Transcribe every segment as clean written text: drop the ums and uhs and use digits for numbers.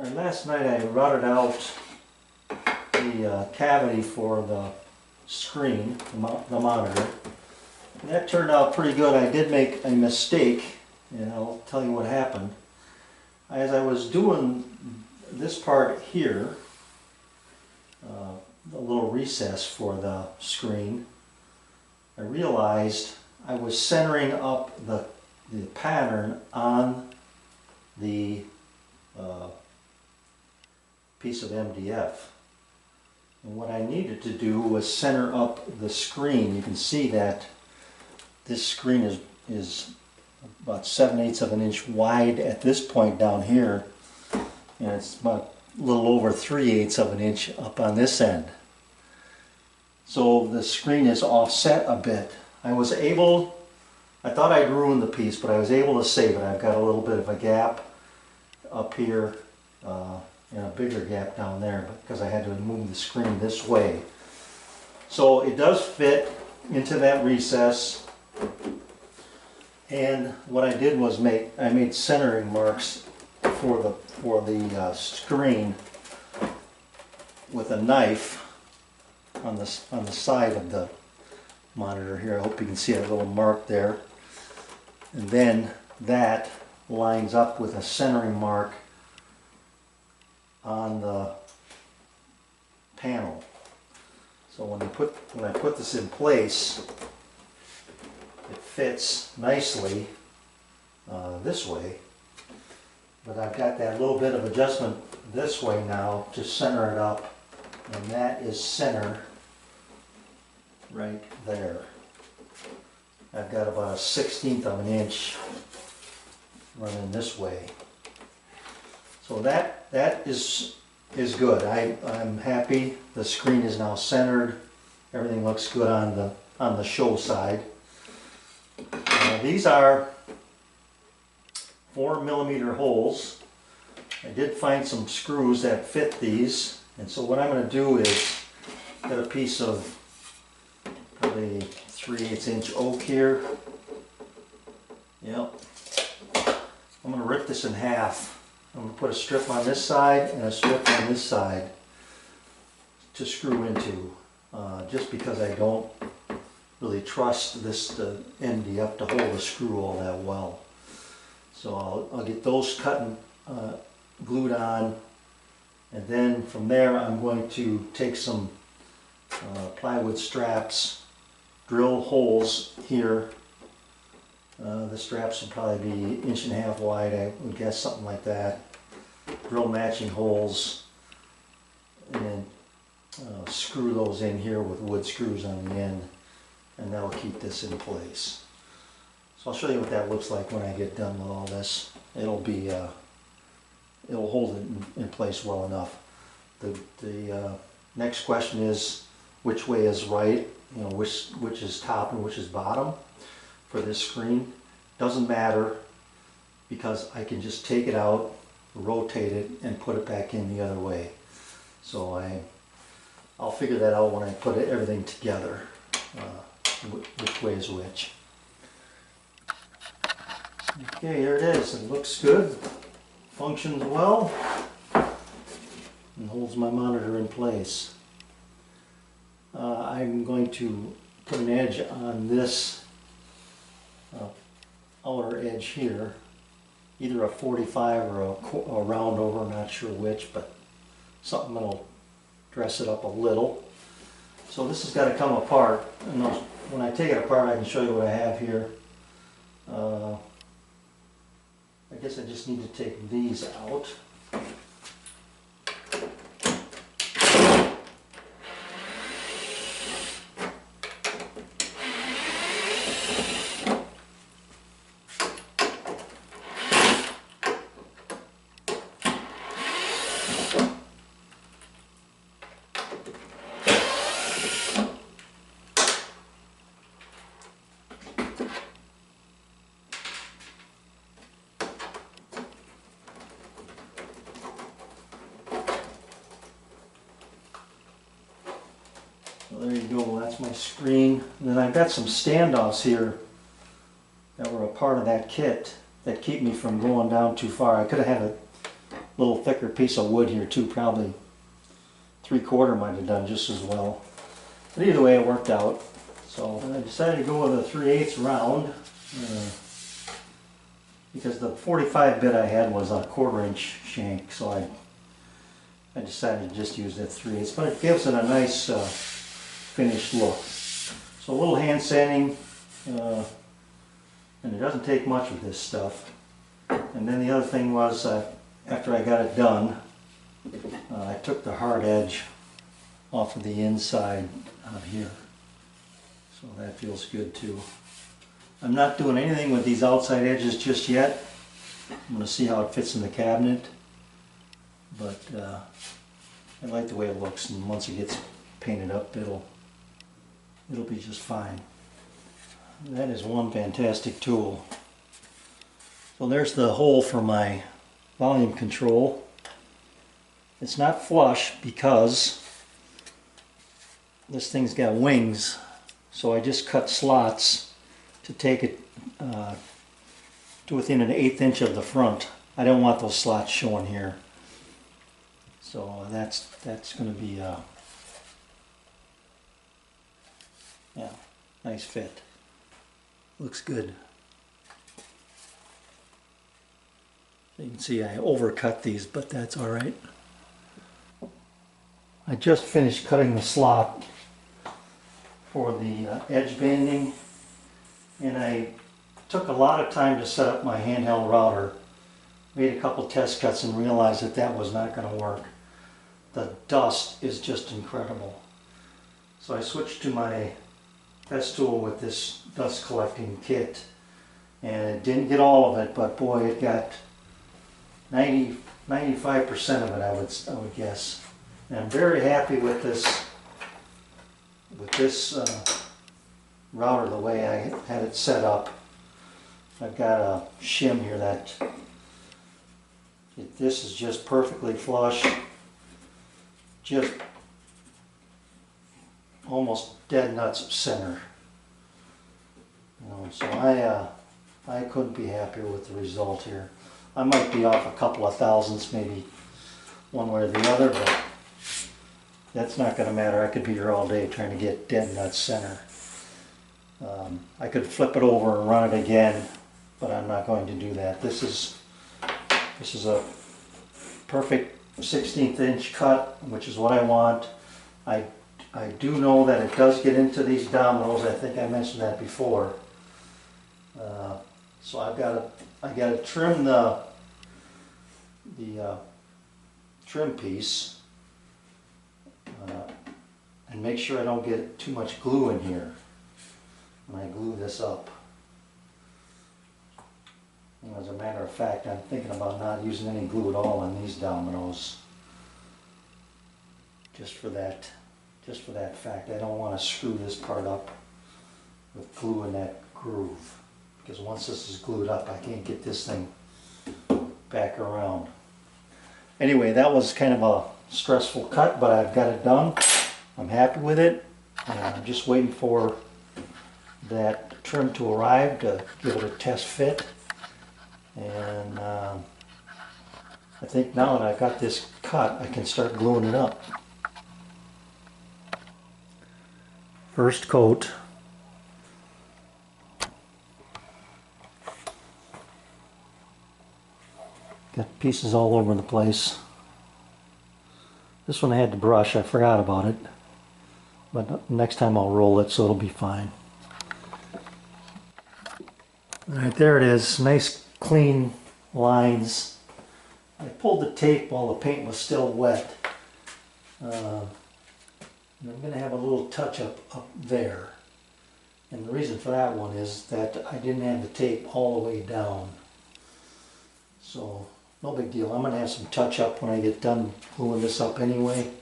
Last night I routed out the cavity for the screen, the monitor. And that turned out pretty good. I did make a mistake, and I'll tell you what happened. As I was doing this part here, the little recess for the screen, I realized I was centering up the pattern on the piece of MDF. And what I needed to do was center up the screen. You can see that this screen is about 7/8 of an inch wide at this point down here, and it's about a little over 3/8 of an inch up on this end. So the screen is offset a bit. I thought I'd ruined the piece, but I was able to save it. I've got a little bit of a gap up here and a bigger gap down there because I had to move the screen this way. So it does fit into that recess. And what I did was I made centering marks for the screen with a knife on the side of the monitor here. I hope you can see that little mark there. And then that lines up with a centering mark on the panel. So when I put this in place, it fits nicely this way. But I've got that little bit of adjustment this way now to center it up, and that is center right there. I've got about a 1/16 of an inch running this way. So that is good. I'm happy. The screen is now centered. Everything looks good on the show side. These are 4mm holes. I did find some screws that fit these, and so what I'm going to do is get a piece of probably 3/8 inch oak here. Yep. I'm going to rip this in half. I'm going to put a strip on this side and a strip on this side to screw into, just because I don't really trust this MDF to hold the screw all that well. So I'll get those cut and glued on, and then from there I'm going to take some plywood straps, drill holes here. The straps would probably be 1.5 inches wide, I would guess, something like that. Drill matching holes, and then screw those in here with wood screws on the end, and that will keep this in place. So I'll show you what that looks like when I get done with all this. It'll hold it in place well enough. The next question is, which way is right? You know, which is top and which is bottom for this screen. Doesn't matter, because I can just take it out, rotate it, and put it back in the other way. So I'll figure that out when I put everything together, which way is which. Okay, here it is. It looks good, functions well, and holds my monitor in place. I'm going to put an edge on this outer edge here, either a 45 or a round over, I'm not sure which, but something that'll dress it up a little. So this has got to come apart, and when I take it apart I can show you what I have here. I guess I just need to take these out. There you go, that's my screen. And then I've got some standoffs here that were a part of that kit that keep me from going down too far. I could have had little thicker piece of wood here too, probably 3/4 might have done just as well. But either way, it worked out. So I decided to go with a 3/8 round because the 45 bit I had was a 1/4 inch shank, so I decided to just use that 3/8, but it gives it a nice finished look. So a little hand sanding, and it doesn't take much of this stuff. And then the other thing was, after I got it done, I took the hard edge off of the inside out here. So that feels good too. I'm not doing anything with these outside edges just yet. I'm going to see how it fits in the cabinet. But I like the way it looks, and once it gets painted up, it'll be just fine. That is one fantastic tool. So there's the hole for my volume control. It's not flush because this thing's got wings, so I just cut slots to take it to within an 1/8 inch of the front. I don't want those slots showing here. So that's going to be yeah, nice fit. Looks good. You can see I overcut these, but that's all right. I just finished cutting the slot for the edge banding, and I took a lot of time to set up my handheld router. Made a couple test cuts and realized that that was not going to work. The dust is just incredible. So I switched to my Festool with this dust collecting kit, and it didn't get all of it, but boy, it got 95% of it, I would guess. And I'm very happy with this router, the way I had it set up. I've got a shim here that this is just perfectly flush, just almost dead nuts center. You know, so I couldn't be happier with the result here. I might be off a couple of thousandths, maybe one way or the other, but that's not going to matter. I could be here all day trying to get dead nuts center. I could flip it over and run it again, but I'm not going to do that. This is a perfect 1/16 inch cut, which is what I want. I do know that it does get into these dominoes. I think I mentioned that before. So I gotta trim the trim piece and make sure I don't get too much glue in here when I glue this up. And as a matter of fact, I'm thinking about not using any glue at all on these dominoes. Just for that fact. I don't want to screw this part up with glue in that groove, because once this is glued up, I can't get this thing back around. Anyway, that was kind of a stressful cut, but I've got it done. I'm happy with it, and I'm just waiting for that trim to arrive to give it a test fit. And I think now that I've got this cut, I can start gluing it up. First coat. Got pieces all over the place. This one I had to brush, I forgot about it. But next time I'll roll it so it'll be fine. Alright, there it is. Nice clean lines. I pulled the tape while the paint was still wet. And I'm going to have a little touch up there. And the reason for that one is that I didn't have the tape all the way down. So no big deal. I'm going to have some touch up when I get done gluing this up anyway.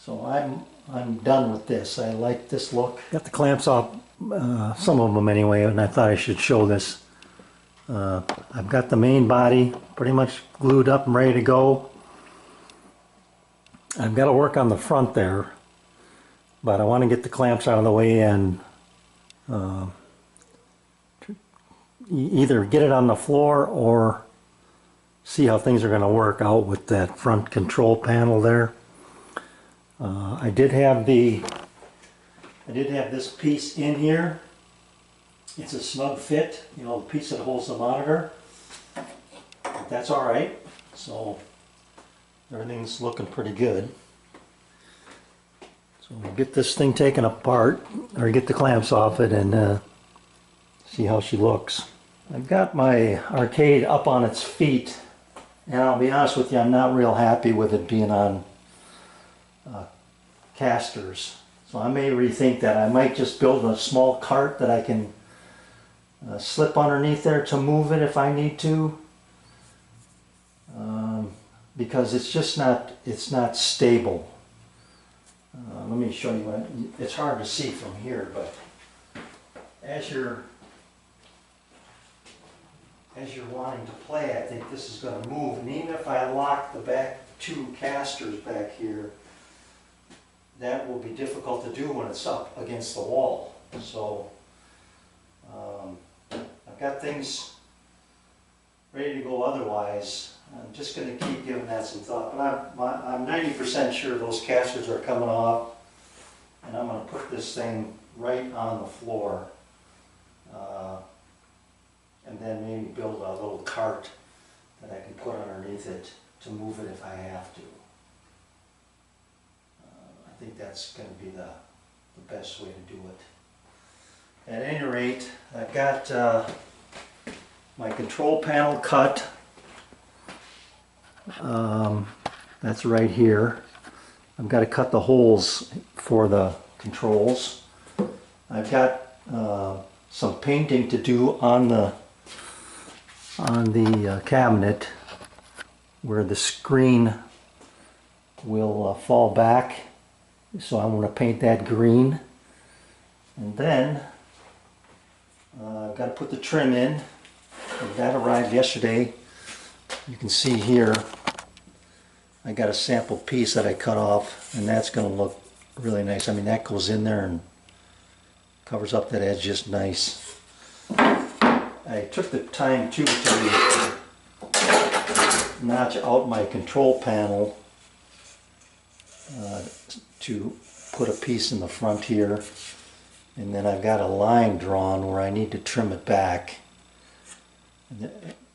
So I'm done with this. I like this look. Got the clamps off, some of them anyway, and I thought I should show this. I've got the main body pretty much glued up and ready to go. I've got to work on the front there, but I want to get the clamps out of the way and either get it on the floor or see how things are going to work out with that front control panel there. I did have this piece in here. It's a snug fit, you know, the piece that holds the monitor. But that's all right. So everything's looking pretty good. So we'll get this thing taken apart, or get the clamps off it, and see how she looks. I've got my arcade up on its feet, and I'll be honest with you, I'm not real happy with it being on casters. So I may rethink that. I might just build a small cart that I can slip underneath there to move it if I need to. Because it's just not, it's not stable. Let me show you what, it's hard to see from here, but as you're wanting to play, I think this is going to move. And even if I lock the back two casters back here, that will be difficult to do when it's up against the wall. So I've got things ready to go otherwise. I'm just going to keep giving that some thought. But I'm 90% sure those casters are coming off, and I'm going to put this thing right on the floor. And then maybe build a little cart that I can put underneath it to move it if I have to. I think that's going to be the best way to do it. At any rate, I've got my control panel cut. That's right here. I've got to cut the holes for the controls. I've got some painting to do on the cabinet where the screen will fall back. So I'm going to paint that green. And then I've got to put the trim in. That arrived yesterday. You can see here I got a sample piece that I cut off, and that's going to look really nice. I mean, that goes in there and covers up that edge just nice. I took the time too to notch out my control panel to put a piece in the front here, and then I've got a line drawn where I need to trim it back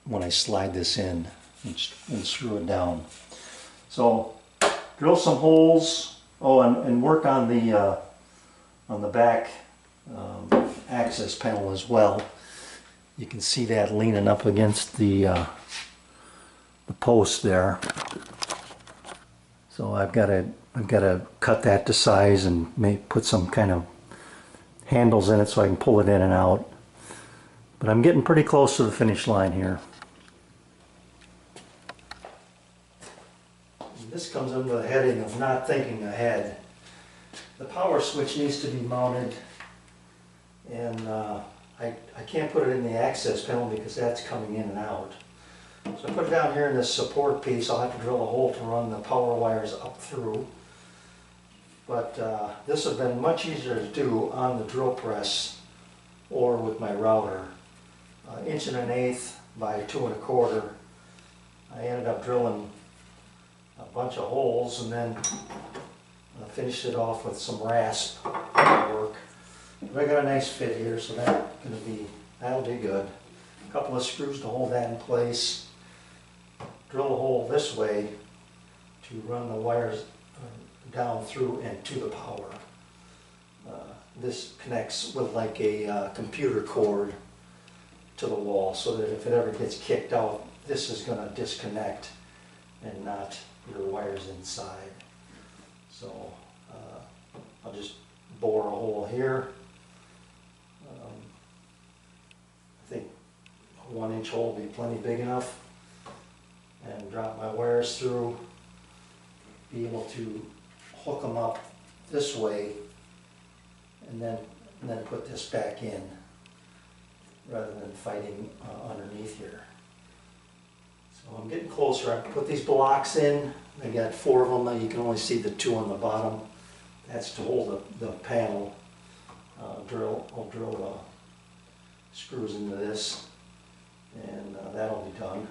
when I slide this in and screw it down. So drill some holes. Oh, and work on the back access panel as well. You can see that leaning up against the post there. So I've got to cut that to size and put some kind of handles in it so I can pull it in and out. But I'm getting pretty close to the finish line here. And this comes under the heading of not thinking ahead. The power switch needs to be mounted, and I can't put it in the access panel because that's coming in and out. So I put it down here in this support piece. I'll have to drill a hole to run the power wires up through. But this would have been much easier to do on the drill press or with my router. 1 1/8" by 2 1/4. I ended up drilling a bunch of holes and then finished it off with some rasp work. But I got a nice fit here, so that'll be good. A couple of screws to hold that in place. Drill a hole this way to run the wires down through and to the power. This connects with like a computer cord to the wall, so that if it ever gets kicked out, this is going to disconnect and not your wires inside. So I'll just bore a hole here. I think a 1-inch hole will be plenty big enough, and drop my wires through, be able to hook them up this way, and then put this back in rather than fighting underneath here. So I'm getting closer. I put these blocks in. I got 4 of them. You can only see the 2 on the bottom. That's to hold the panel. I'll drill the screws into this, and that'll be done.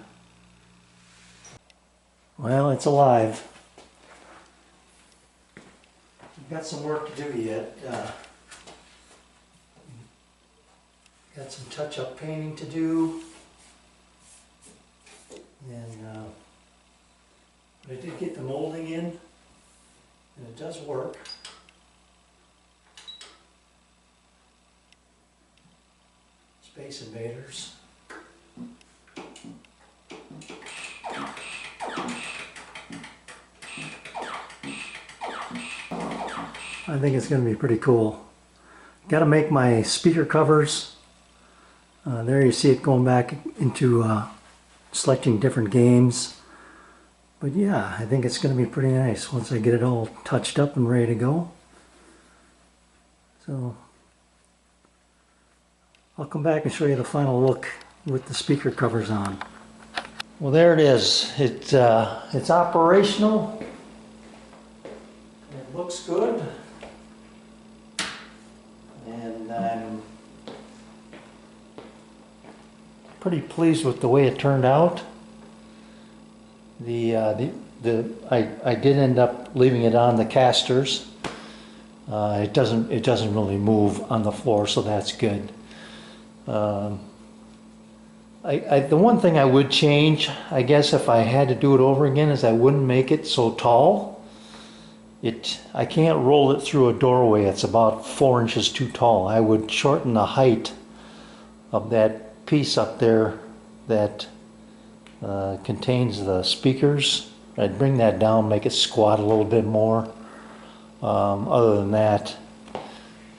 Well, it's alive. We've got some work to do yet. Got some touch-up painting to do. And I did get the molding in, and it does work. Space Invaders. I think it's going to be pretty cool. Got to make my speaker covers. There you see it going back into selecting different games. But yeah, I think it's going to be pretty nice once I get it all touched up and ready to go. So I'll come back and show you the final look with the speaker covers on. Well, there it is. It's operational. It looks good. And I'm pretty pleased with the way it turned out. I did end up leaving it on the casters. It doesn't really move on the floor, so that's good. The one thing I would change, I guess, if I had to do it over again, is I wouldn't make it so tall. I can't roll it through a doorway. It's about 4 inches too tall. I would shorten the height of that piece up there that contains the speakers. I'd bring that down, make it squat a little bit more. Other than that,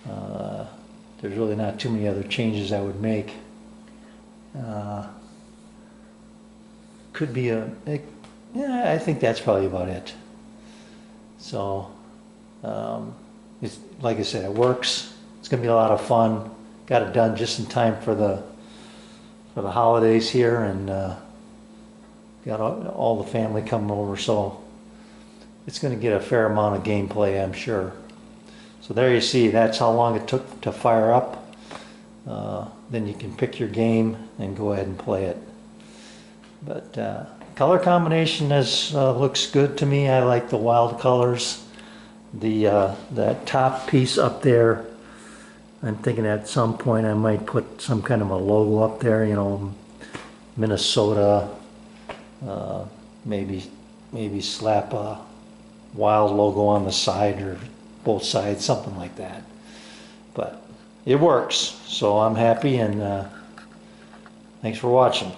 there's really not too many other changes I would make. Could be yeah, I think that's probably about it. So, it's, like I said, it works. It's going to be a lot of fun. Got it done just in time for the holidays here, and got all the family coming over, so it's going to get a fair amount of gameplay, I'm sure. So there you see, that's how long it took to fire up. Then you can pick your game and go ahead and play it. But color combination looks good to me. I like the wild colors. That top piece up there, I'm thinking at some point I might put some kind of a logo up there, you know, Minnesota, maybe slap a wild logo on the side or both sides, something like that. But it works, so I'm happy, and thanks for watching.